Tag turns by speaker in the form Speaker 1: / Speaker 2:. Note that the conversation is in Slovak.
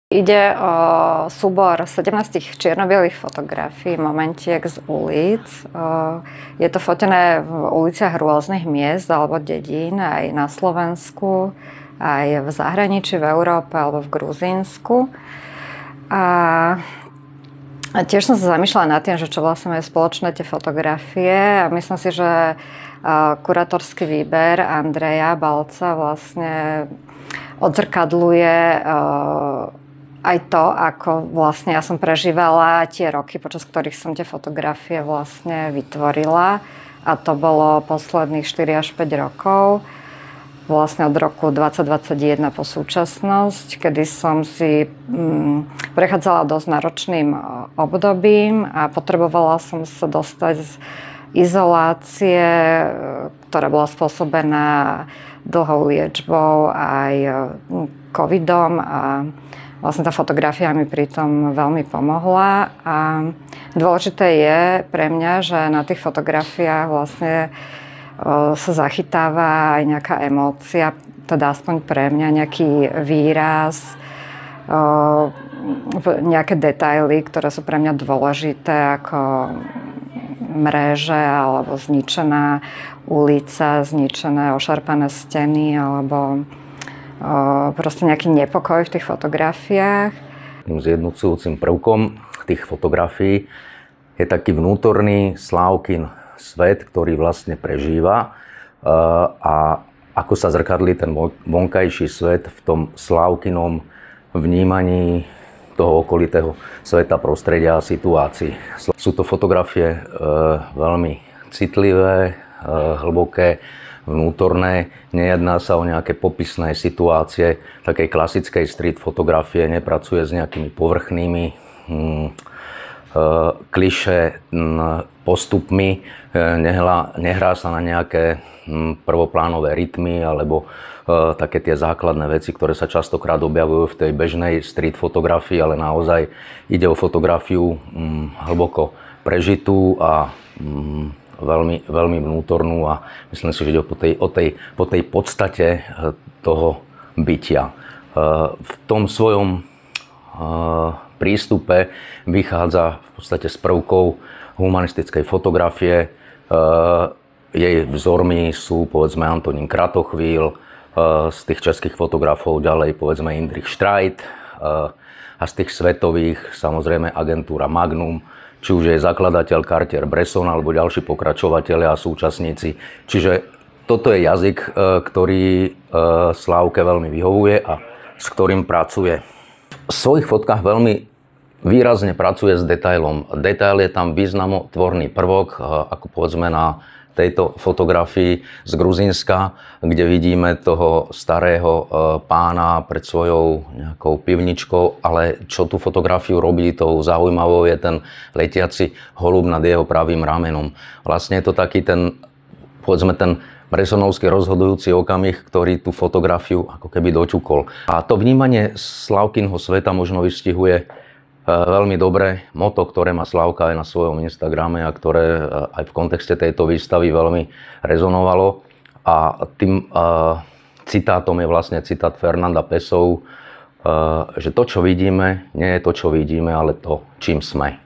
Speaker 1: Ide o súbor 17 čierno-bielých fotografií, momentiek z ulic. Je to fotené v uliciach rôznych miest alebo dedín, aj na Slovensku, aj v zahraničí, v Európe alebo v Gruzínsku. A tiež som sa zamýšľala nad tým, že čo vlastne majú spoločné tie fotografie. A myslím si, že kurátorský výber Andreja Balca vlastne odzrkadľuje aj to, ako vlastne ja som prežívala tie roky, počas ktorých som tie fotografie vlastne vytvorila. A to bolo posledných 4 až 5 rokov. Vlastne od roku 2021 po súčasnosť, kedy som si prechádzala dosť náročným obdobím a potrebovala som sa dostať z izolácie, ktorá bola spôsobená dlhou liečbou aj covidom a vlastne tá fotografia mi pritom veľmi pomohla a dôležité je pre mňa, že na tých fotografiách vlastne sa zachytáva aj nejaká emócia, teda aspoň pre mňa nejaký výraz, nejaké detaily, ktoré sú pre mňa dôležité, ako mreže alebo zničená ulica, zničené ošarpané steny alebo proste nejaký nepokoj v tých fotografiách.
Speaker 2: Tým zjednocujúcim prvkom tých fotografií je taký vnútorný Slávkin svet, ktorý vlastne prežíva a ako sa zrkadlí ten vonkajší svet v tom Slávkinom vnímaní toho okolitého sveta, prostredia a situácií. Sú to fotografie veľmi citlivé, hlboké, vnútorné. Nejedná sa o nejaké popisné situácie takej klasickej street fotografie, nepracuje s nejakými povrchnými klišé postupmi, nehrá sa na nejaké prvoplánové rytmy alebo také tie základné veci, ktoré sa častokrát objavujú v tej bežnej street fotografii, ale naozaj ide o fotografiu hlboko prežitú a veľmi, veľmi vnútornú a myslím si, že ide po tej podstate toho bytia. V tom svojom prístupe vychádza v podstate z prvkov humanistickej fotografie. Jej vzormi sú povedzme Antonín Kratochvíl, z tých českých fotografov ďalej povedzme Jindřich Štrajt a z tých svetových samozrejme agentúra Magnum, či už je zakladateľ Cartier-Bresson alebo ďalší pokračovatelia a súčasníci. Čiže toto je jazyk, ktorý Slávke veľmi vyhovuje a s ktorým pracuje. V svojich fotkách veľmi výrazne pracuje s detailom. Detail je tam významotvorný prvok, ako povedzme na tejto fotografii z Gruzínska, kde vidíme toho starého pána pred svojou nejakou pivničkou, ale čo tú fotografiu robí tou zaujímavou je ten letiaci holub nad jeho pravým ramenom. Vlastne je to taký ten, povedzme ten Bressonovský rozhodujúci okamih, ktorý tú fotografiu ako keby doťukol. A to vnímanie Slávkinho sveta možno vystihuje veľmi dobre moto, ktoré má Slávka aj na svojom Instagrame a ktoré aj v kontexte tejto výstavy veľmi rezonovalo. A tým citátom je vlastne citát Fernanda Pessoa, že to, čo vidíme, nie je to, čo vidíme, ale to, čím sme.